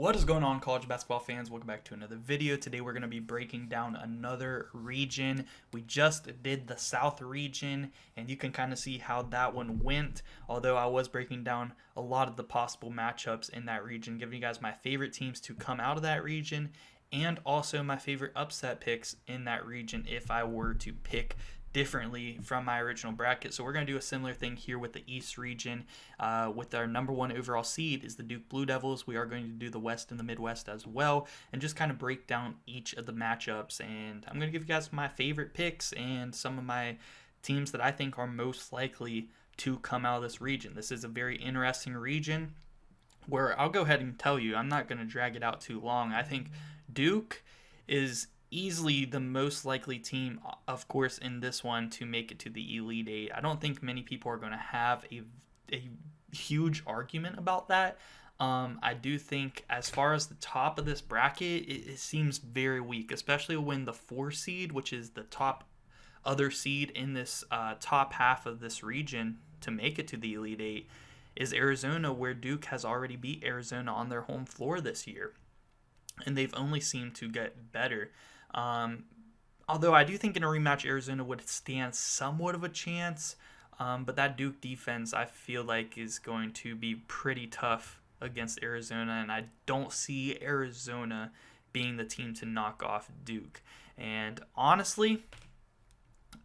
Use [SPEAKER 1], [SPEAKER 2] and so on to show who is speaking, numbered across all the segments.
[SPEAKER 1] What is going on, college basketball fans? Welcome back to another video. Today we're going to be breaking down another region. We just did the South region, and you can kind of see how that one went, although I was breaking down a lot of the possible matchups in that region, giving you guys my favorite teams to come out of that region, and also my favorite upset picks in that region if I were to pick differently from my original bracket. So we're going to do a similar thing here with the East region. With our number one overall seed is the Duke Blue Devils. We are going to do the West and the Midwest as well, and just kind of break down each of the matchups. And I'm going to give you guys my favorite picks and some of my teams that I think are most likely to come out of this region. This is a very interesting region where I'll go ahead and tell you, I'm not going to drag it out too long. I think Duke is easily the most likely team, of course, in this one to make it to the Elite Eight. I don't think many people are going to have a huge argument about that. I do think as far as the top of this bracket, it seems very weak, especially when the 4 seed, which is the top other seed in this top half of this region to make it to the Elite Eight, is Arizona, where Duke has already beat Arizona on their home floor this year. And they've only seemed to get better. Although I do think in a rematch, Arizona would stand somewhat of a chance. But that Duke defense, I feel like, is going to be pretty tough against Arizona. And I don't see Arizona being the team to knock off Duke. And honestly,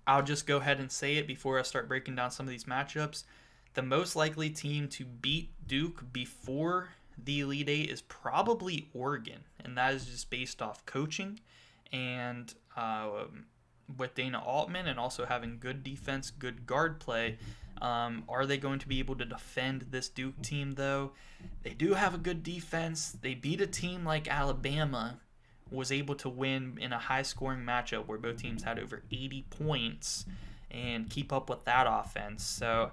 [SPEAKER 1] I'll just go ahead and say it before I start breaking down some of these matchups. The most likely team to beat Duke before the Elite Eight is probably Oregon, and that is just based off coaching and with Dana Altman and also having good defense, good guard play. Are they going to be able to defend this Duke team, though? They do have a good defense. They beat a team like Alabama, was able to win in a high-scoring matchup where both teams had over 80 points and keep up with that offense. So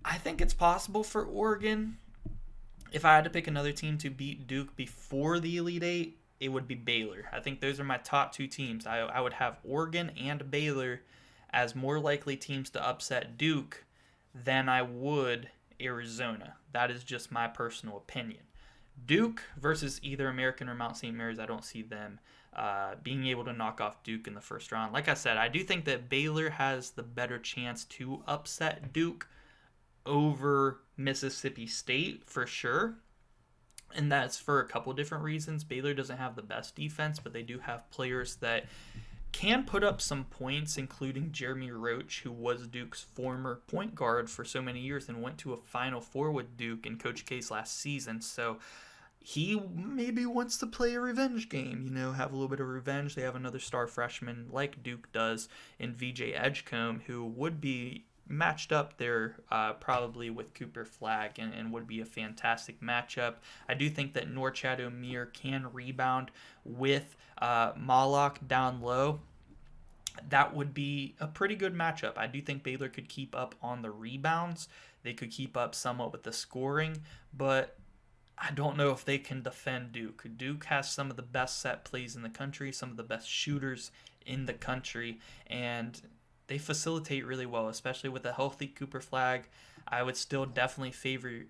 [SPEAKER 1] I think it's possible for Oregon. If I had to pick another team to beat Duke before the Elite Eight, it would be Baylor. I think those are my top 2 teams. I would have Oregon and Baylor as more likely teams to upset Duke than I would Arizona. That is just my personal opinion. Duke versus either American or Mount St. Mary's, I don't see them being able to knock off Duke in the first round. Like I said, I do think that Baylor has the better chance to upset Duke over Mississippi State for sure, and that's for a couple different reasons. Baylor doesn't have the best defense, but they do have players that can put up some points, including Jeremy Roach, who was Duke's former point guard for so many years and went to a Final Four with Duke in Coach K's last season. So he maybe wants to play a revenge game, have a little bit of revenge. They have another star freshman like Duke does in VJ Edgecombe, who would be matched up there probably with Cooper Flagg and would be a fantastic matchup. I do think that Norchad Omier can rebound with Malak down low. That would be a pretty good matchup. I do think Baylor could keep up on the rebounds. They could keep up somewhat with the scoring, but I don't know if they can defend Duke. Duke has some of the best set plays in the country, some of the best shooters in the country, and they facilitate really well, especially with a healthy Cooper Flagg. I would still definitely favor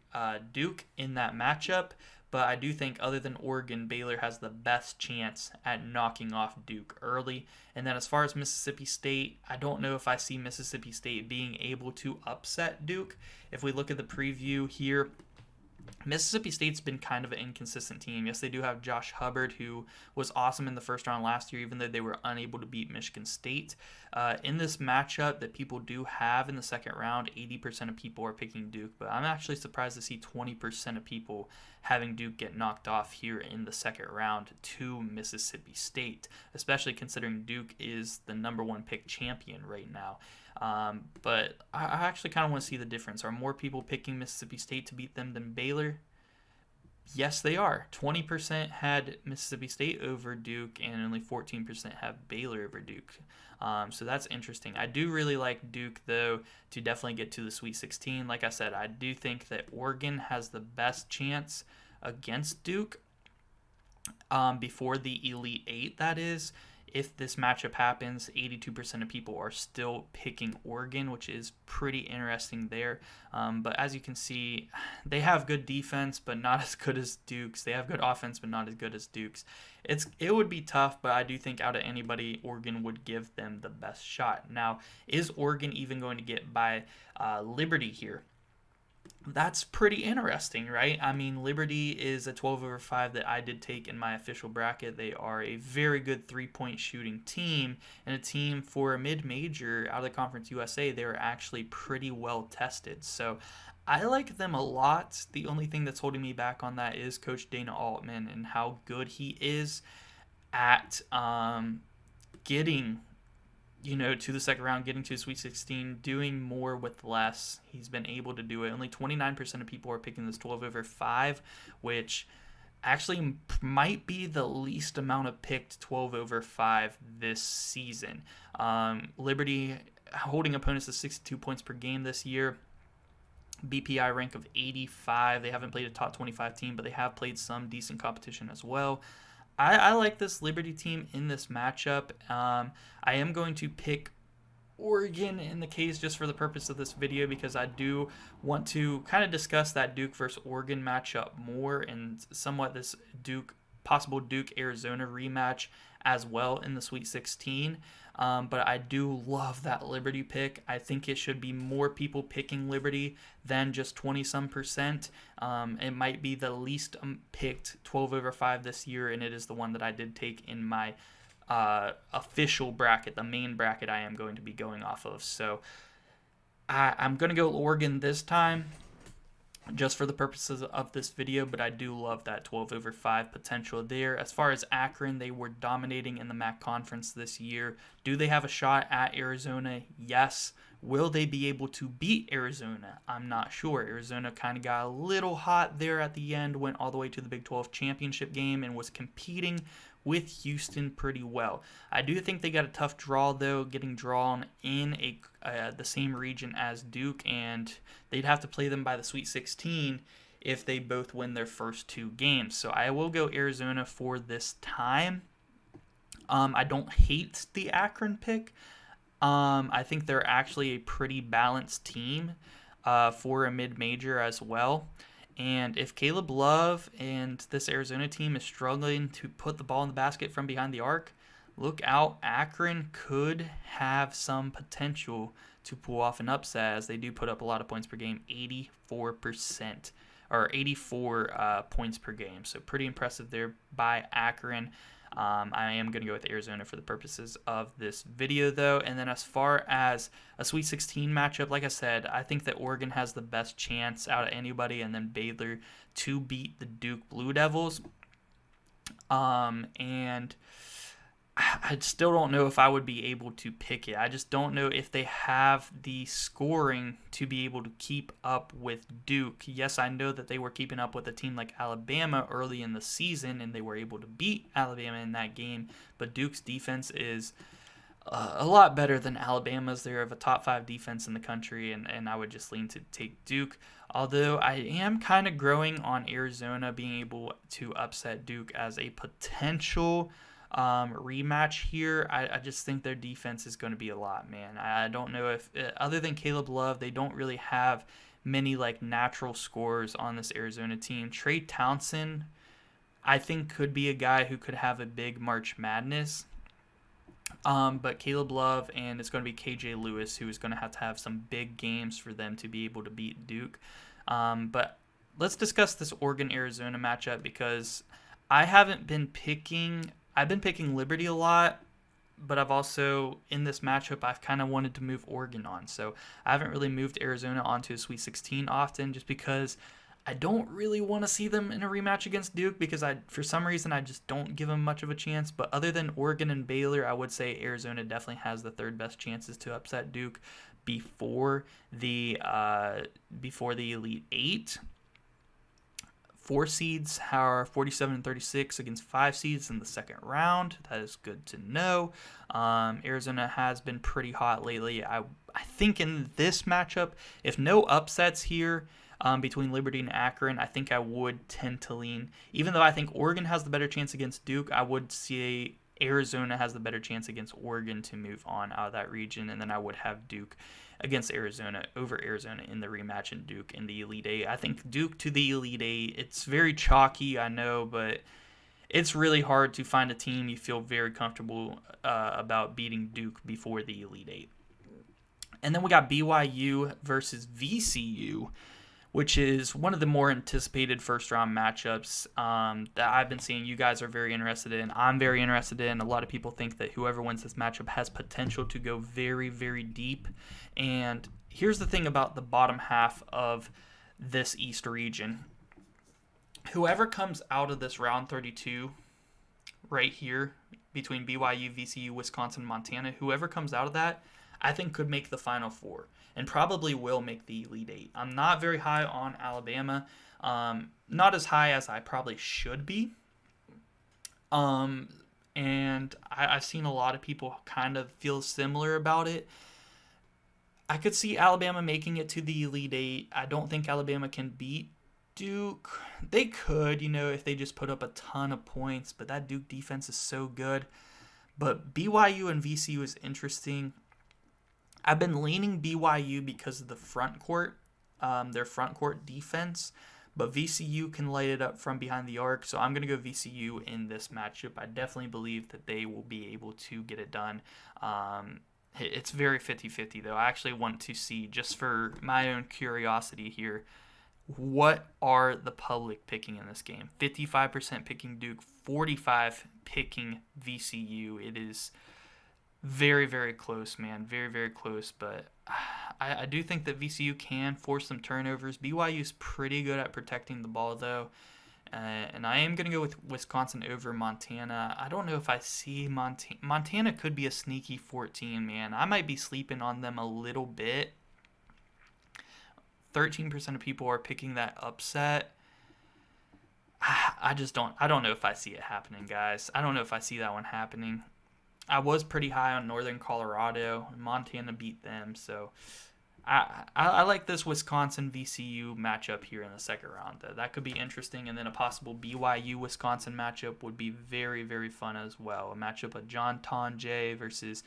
[SPEAKER 1] Duke in that matchup, but I do think other than Oregon, Baylor has the best chance at knocking off Duke early. And then as far as Mississippi State, I don't know if I see Mississippi State being able to upset Duke. If we look at the preview here, Mississippi State's been kind of an inconsistent team. Yes, they do have Josh Hubbard, who was awesome in the first round last year, even though they were unable to beat Michigan State. In this matchup that people do have in the second round, 80% of people are picking Duke, but I'm actually surprised to see 20% of people having Duke get knocked off here in the second round to Mississippi State, especially considering Duke is the number 1 pick champion right now. But I actually kind of want to see the difference. Are more people picking Mississippi State to beat them than Baylor? Yes, they are. 20% had Mississippi State over Duke, and only 14% have Baylor over Duke. So that's interesting. I do really like Duke, though, to definitely get to the Sweet 16. Like I said, I do think that Oregon has the best chance against Duke before the Elite Eight, that is. if this matchup happens, 82% of people are still picking Oregon, which is pretty interesting there. But as you can see, they have good defense, but not as good as Duke's. They have good offense, but not as good as Duke's. It would be tough, but I do think out of anybody, Oregon would give them the best shot. Now, is Oregon even going to get by Liberty here? That's pretty interesting, right? I mean, Liberty is a 12/5 that I did take in my official bracket. They are a very good three-point shooting team, and a team for a mid-major out of the Conference USA. They're actually pretty well tested. So I like them a lot. The only thing that's holding me back on that is Coach Dana Altman and how good he is at getting to the second round, getting to the Sweet 16, doing more with less. He's been able to do it. Only 29% of people are picking this 12/5, which actually might be the least amount of picked 12/5 this season. Liberty holding opponents to 62 points per game this year. BPI rank of 85. They haven't played a top 25 team, but they have played some decent competition as well. I like this Liberty team in this matchup. I am going to pick Oregon in the case just for the purpose of this video because I do want to kind of discuss that Duke versus Oregon matchup more and somewhat this possible Duke-Arizona rematch as well in the Sweet 16. But I do love that Liberty pick. I think it should be more people picking Liberty than just 20-some%. It might be the least picked 12/5 this year, and it is the one that I did take in my official bracket, the main bracket I am going to be going off of. So I'm going to go Oregon this time, just for the purposes of this video, but I do love that 12/5 potential there. As far as Akron, they were dominating in the MAC conference this year. Do they have a shot at Arizona? Yes. Will they be able to beat Arizona? I'm not sure. Arizona kind of got a little hot there at the end, went all the way to the Big 12 championship game, and was competing with Houston pretty well. I do think they got a tough draw, though, getting drawn in the same region as Duke, and they'd have to play them by the Sweet 16 if they both win their first two games. So I will go Arizona for this time. I don't hate the Akron pick. I think they're actually a pretty balanced team for a mid-major as well. And if Caleb Love and this Arizona team is struggling to put the ball in the basket from behind the arc, look out. Akron could have some potential to pull off an upset as they do put up a lot of points per game, 84%, or 84 points per game. So pretty impressive there by Akron. I am going to go with Arizona for the purposes of this video, though. And then as far as a Sweet 16 matchup, like I said, I think that Oregon has the best chance out of anybody, and then Baylor to beat the Duke Blue Devils. And I still don't know if I would be able to pick it. I just don't know if they have the scoring to be able to keep up with Duke. Yes, I know that they were keeping up with a team like Alabama early in the season, and they were able to beat Alabama in that game. But Duke's defense is a lot better than Alabama's. They're of a top 5 defense in the country, and I would just lean to take Duke. Although I am kind of growing on Arizona being able to upset Duke as a potential rematch here. I just think their defense is going to be a lot, man. I don't know if, other than Caleb Love, they don't really have many like natural scorers on this Arizona team. Trey Townsend, I think, could be a guy who could have a big March Madness. But Caleb Love, and it's going to be KJ Lewis, who is going to have some big games for them to be able to beat Duke. But let's discuss this Oregon-Arizona matchup because I've been picking Liberty a lot, but I've also, in this matchup, I've kind of wanted to move Oregon on. So I haven't really moved Arizona onto a Sweet 16 often just because I don't really want to see them in a rematch against Duke because for some reason, I just don't give them much of a chance. But other than Oregon and Baylor, I would say Arizona definitely has the third best chances to upset Duke before the Elite Eight. 4 seeds are 47-36 against 5 seeds in the second round. That is good to know. Arizona has been pretty hot lately. I think in this matchup, if no upsets here between Liberty and Akron, I think I would tend to lean. Even though I think Oregon has the better chance against Duke, I would say Arizona has the better chance against Oregon to move on out of that region, and then I would have Duke against Arizona over Arizona in the rematch, and Duke in the Elite Eight. I think Duke to the Elite Eight, it's very chalky, I know, but it's really hard to find a team you feel very comfortable about beating Duke before the Elite Eight. And then we got BYU versus VCU, which is one of the more anticipated first-round matchups that I've been seeing you guys are very interested in. I'm very interested in. A lot of people think that whoever wins this matchup has potential to go very, very deep. And here's the thing about the bottom half of this East region. Whoever comes out of this round 32 right here between BYU, VCU, Wisconsin, Montana, whoever comes out of that, I think could make the Final Four and probably will make the Elite Eight. I'm not very high on Alabama, not as high as I probably should be. And I've seen a lot of people kind of feel similar about it. I could see Alabama making it to the Elite Eight. I don't think Alabama can beat Duke. They could, if they just put up a ton of points, but that Duke defense is so good. But BYU and VCU is interesting. I've been leaning BYU because of the front court, their front court defense, but VCU can light it up from behind the arc, so I'm going to go VCU in this matchup. I definitely believe that they will be able to get it done. It's very 50-50, though. I actually want to see, just for my own curiosity here, what are the public picking in this game? 55% picking Duke, 45% picking VCU. It is very, very close, man. Very, very close. But I do think that VCU can force some turnovers. BYU is pretty good at protecting the ball, though. And I am going to go with Wisconsin over Montana. I don't know if I see Montana. Montana could be a sneaky 14, man. I might be sleeping on them a little bit. 13% of people are picking that upset. I don't know if I see it happening, guys. I don't know if I see that one happening. I was pretty high on Northern Colorado. Montana beat them, so I like this Wisconsin VCU matchup here in the second round. That could be interesting, and then a possible BYU Wisconsin matchup would be very, very fun as well. A matchup of John Tonje versus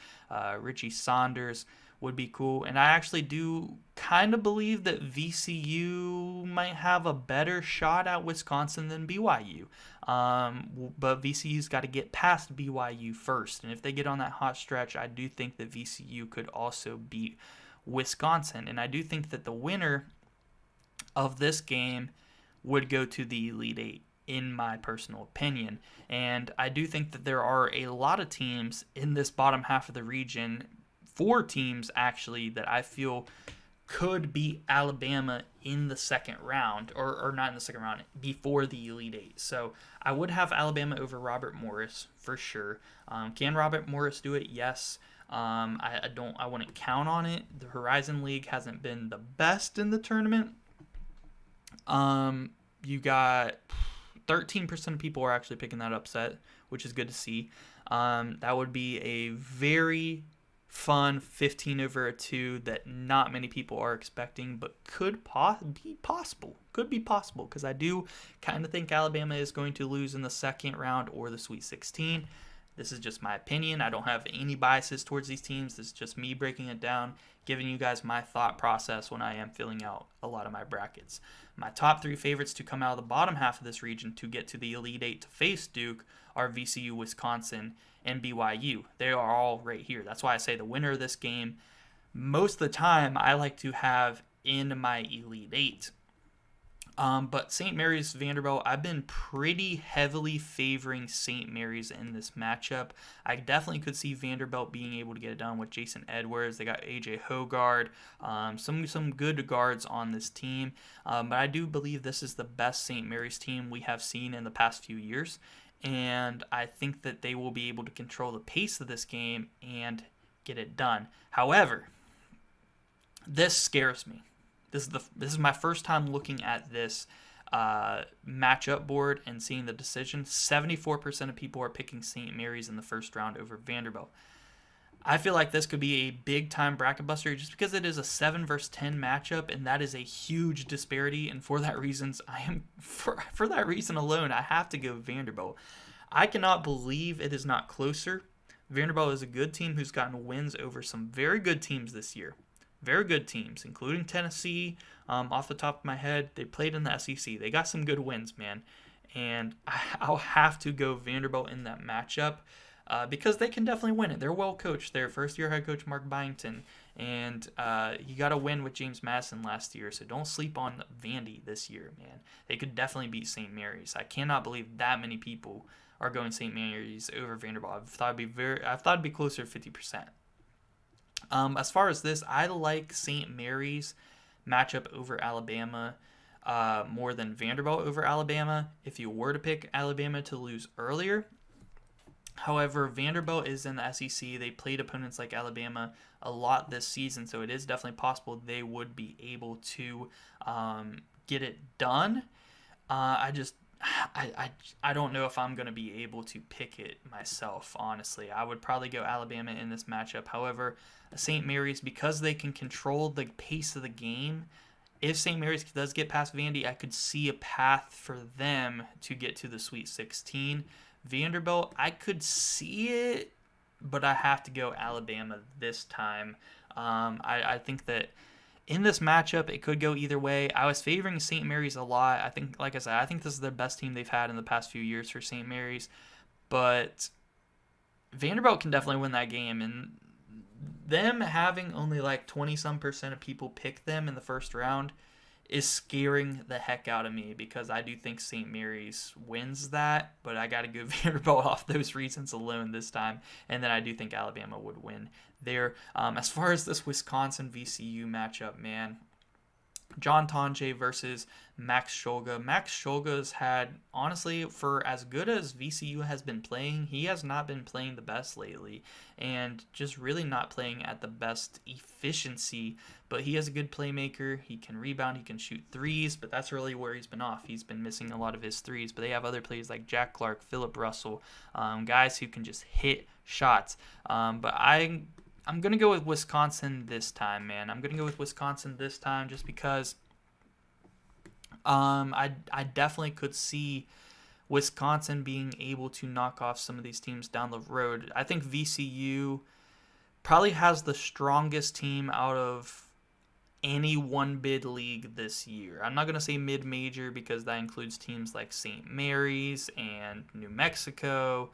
[SPEAKER 1] Richie Saunders would be cool, and I actually do kind of believe that VCU might have a better shot at Wisconsin than BYU. But VCU's got to get past BYU first, and if they get on that hot stretch, I do think that VCU could also beat Wisconsin, and I do think that the winner of this game would go to the Elite Eight, in my personal opinion. And I do think that there are a lot of teams in this bottom half of the region, 4 teams actually, that I feel could beat Alabama in the second round, or not in the second round, before the Elite Eight. So I would have Alabama over Robert Morris for sure. Can Robert Morris do it? Yes. I wouldn't count on it. The Horizon League hasn't been the best in the tournament. You got 13% of people are actually picking that upset, which is good to see. That would be a very fun 15/2 that not many people are expecting, but could be possible. Could be possible, because I do kind of think Alabama is going to lose in the second round or the Sweet 16. This is just my opinion. I don't have any biases towards these teams. This is just me breaking it down, giving you guys my thought process when I am filling out a lot of my brackets. My top 3 favorites to come out of the bottom half of this region to get to the Elite Eight to face Duke are VCU, Wisconsin, and BYU. They are all right here. That's why I say the winner of this game, most of the time, I like to have in my Elite Eight. But St. Mary's, Vanderbilt, I've been pretty heavily favoring St. Mary's in this matchup. I definitely could see Vanderbilt being able to get it done with Jason Edwards. They got A.J. Hogard, some good guards on this team. But I do believe this is the best St. Mary's team we have seen in the past few years. And I think that they will be able to control the pace of this game and get it done. However, this scares me. This is my first time looking at this matchup board and seeing the decision. 74% of people are picking St. Mary's in the first round over Vanderbilt. I feel like this could be a big-time bracket buster just because it is a 7 versus 10 matchup, and that is a huge disparity. And for that reason alone, I have to go Vanderbilt. I cannot believe it is not closer. Vanderbilt is a good team who's gotten wins over some very good teams this year. Very good teams, including Tennessee. Off the top of my head, they played in the SEC. They got some good wins, man. And I'll have to go Vanderbilt in that matchup because they can definitely win it. They're well coached. Their first-year head coach, Mark Byington. And he got a win with James Madison last year, so don't sleep on Vandy this year, man. They could definitely beat St. Mary's. I cannot believe that many people are going St. Mary's over Vanderbilt. I thought it'd be closer to 50%. As far as this, I like St. Mary's matchup over Alabama more than Vanderbilt over Alabama if you were to pick Alabama to lose earlier. However, Vanderbilt is in the SEC. They played opponents like Alabama a lot this season, so it is definitely possible they would be able to get it done. I don't know if I'm going to be able to pick it myself, honestly. I would probably go Alabama in this matchup. However, St. Mary's, because they can control the pace of the game, if St. Mary's does get past Vandy, I could see a path for them to get to the Sweet 16. Vanderbilt, I could see it, but I have to go Alabama this time. I think that in this matchup, it could go either way. I was favoring St. Mary's a lot. I think, like I said, I think this is the best team they've had in the past few years for St. Mary's. But Vanderbilt can definitely win that game. And them having only like 20-some% of people pick them in the first round is scaring the heck out of me because I do think St. Mary's wins that, but I got to go Vanderbilt off those reasons alone this time, and then I do think Alabama would win there. As far as this Wisconsin VCU matchup, man, John Tonje versus Max Shulga. Max Shulga's had, honestly, for as good as VCU has been playing, he has not been playing the best lately and just really not playing at the best efficiency, but he is a good playmaker. He can rebound, he can shoot threes, but that's really where he's been off. He's been missing a lot of his threes, but they have other players like Jack Clark, Philip Russell, guys who can just hit shots. But I'm going to go with Wisconsin this time, man. I'm going to go with Wisconsin this time just because I definitely could see Wisconsin being able to knock off some of these teams down the road. I think VCU probably has the strongest team out of any one-bid league this year. I'm not going to say mid-major because that includes teams like St. Mary's and New Mexico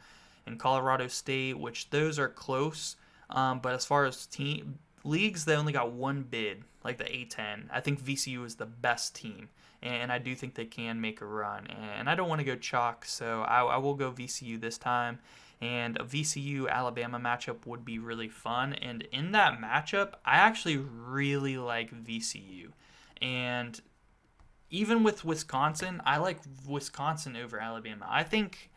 [SPEAKER 1] and Colorado State, which those are close. But as far as team leagues, they only got one bid, like the A10. I think VCU is the best team, and I do think they can make a run. And I don't want to go chalk, so I will go VCU this time. And a VCU-Alabama matchup would be really fun. And in that matchup, I actually really like VCU. And even with Wisconsin, I like Wisconsin over Alabama. I think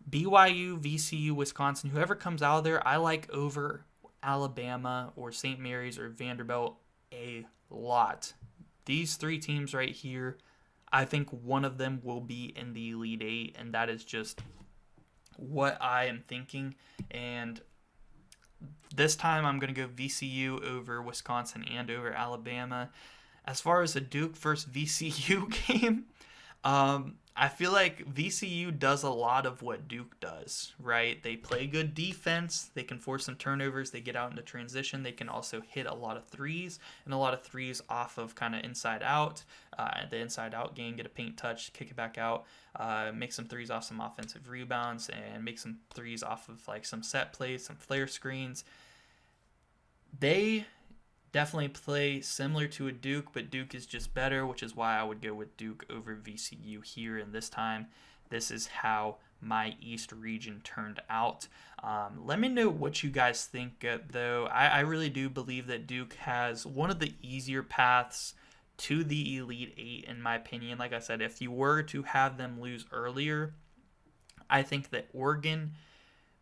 [SPEAKER 1] BYU, VCU, Wisconsin, whoever comes out of there, I like over Alabama or St. Mary's or Vanderbilt a lot. These three teams right here, I think one of them will be in the Elite Eight, and that is just what I am thinking. And this time I'm going to go VCU over Wisconsin and over Alabama. As far as a Duke versus VCU game, I feel like VCU does a lot of what Duke does, right? They play good defense. They can force some turnovers. They get out into transition. They can also hit a lot of threes, and a lot of threes off of kind of inside out. The inside out game, get a paint touch, kick it back out, make some threes off some offensive rebounds, and make some threes off of like some set plays, some flare screens. They definitely play similar to a Duke, but Duke is just better, which is why I would go with Duke over VCU here. And this time, this is how my East region turned out. Let me know what you guys think, though. I really do believe that Duke has one of the easier paths to the Elite Eight, in my opinion. Like I said, if you were to have them lose earlier, I think that Oregon,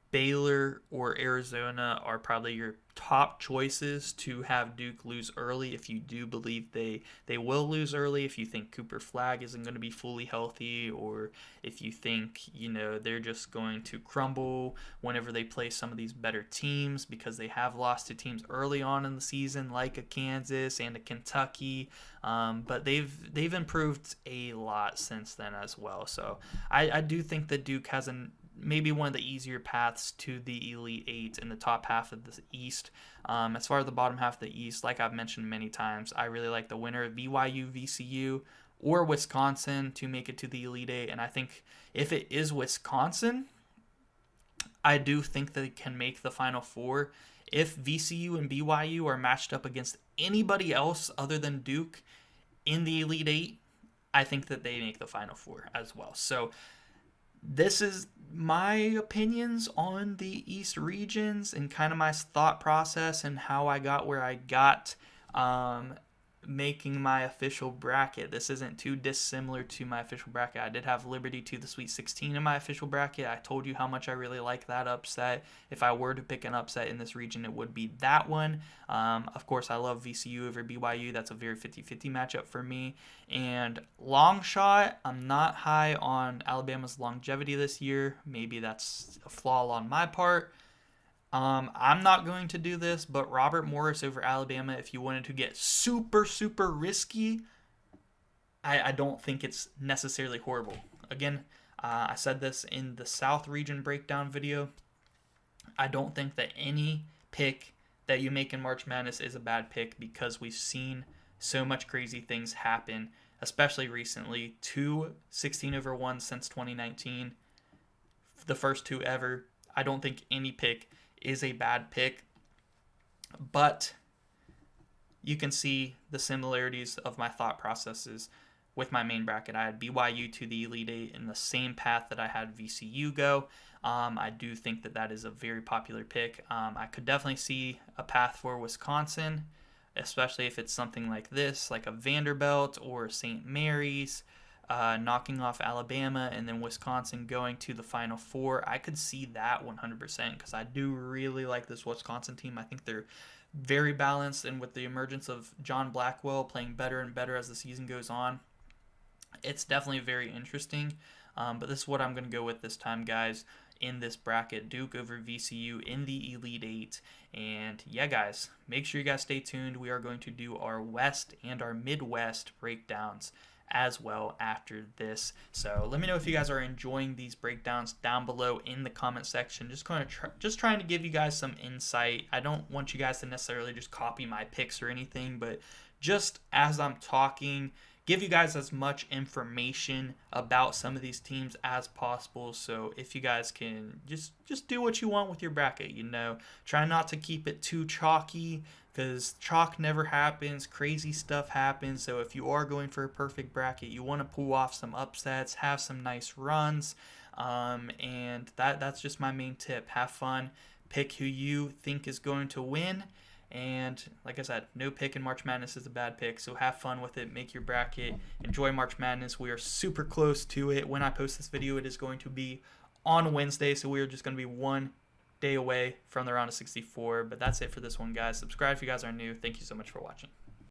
[SPEAKER 1] Baylor, or Arizona are probably your top choices to have Duke lose early if you do believe they will lose early, if you think Cooper Flagg isn't going to be fully healthy, or if you think, they're just going to crumble whenever they play some of these better teams because they have lost to teams early on in the season like a Kansas and a Kentucky, but they've improved a lot since then as well. So I do think that Duke has maybe one of the easier paths to the Elite Eight in the top half of the East. As far as the bottom half of the East, like I've mentioned many times, I really like the winner of BYU, VCU, or Wisconsin to make it to the Elite Eight. And I think if it is Wisconsin, I do think they can make the Final Four. If VCU and BYU are matched up against anybody else other than Duke in the Elite Eight, I think that they make the Final Four as well. So this is my opinions on the East regions and kind of my thought process and how I got where I got making my official bracket. This isn't too dissimilar to my official bracket. I did have Liberty to the Sweet 16 in my official bracket. I told you how much I really like that upset. If I were to pick an upset in this region, it would be that one. Of course, I love VCU over BYU. That's a very 50-50 matchup for me. And long shot, I'm not high on Alabama's longevity this year. Maybe that's a flaw on my part. I'm not going to do this, but Robert Morris over Alabama, if you wanted to get super, super risky, I don't think it's necessarily horrible. Again, I said this in the South region breakdown video. I don't think that any pick that you make in March Madness is a bad pick because we've seen so much crazy things happen, especially recently. 2 16/1 since 2019, the first 2 ever. I don't think any pick is a bad pick, but you can see the similarities of my thought processes with my main bracket. I had BYU to the Elite Eight in the same path that I had VCU go. I do think that that is a very popular pick. I could definitely see a path for Wisconsin, especially if it's something like this, like a Vanderbilt or St. Mary's, knocking off Alabama, and then Wisconsin going to the Final Four. I could see that 100% because I do really like this Wisconsin team. I think they're very balanced, and with the emergence of John Blackwell playing better and better as the season goes on, it's definitely very interesting. But this is what I'm going to go with this time, guys, in this bracket. Duke over VCU in the Elite Eight. And yeah, guys, make sure you guys stay tuned. We are going to do our West and our Midwest breakdowns as well after this. So let me know if you guys are enjoying these breakdowns down below in the comment section. Just trying to give you guys some insight. I don't want you guys to necessarily just copy my picks or anything, but just as I'm talking, give you guys as much information about some of these teams as possible. So if you guys can just do what you want with your bracket, try not to keep it too chalky, because chalk never happens. Crazy stuff happens. So if you are going for a perfect bracket, you want to pull off some upsets, have some nice runs, and that's just my main tip. Have fun, pick who you think is going to win. And like I said, no pick in March Madness is a bad pick, so have fun with it. Make your bracket. Enjoy March Madness. We are super close to it. When I post this video, it is going to be on Wednesday, so we are just going to be one day away from the round of 64. But that's it for this one, guys. Subscribe if you guys are new. Thank you so much for watching.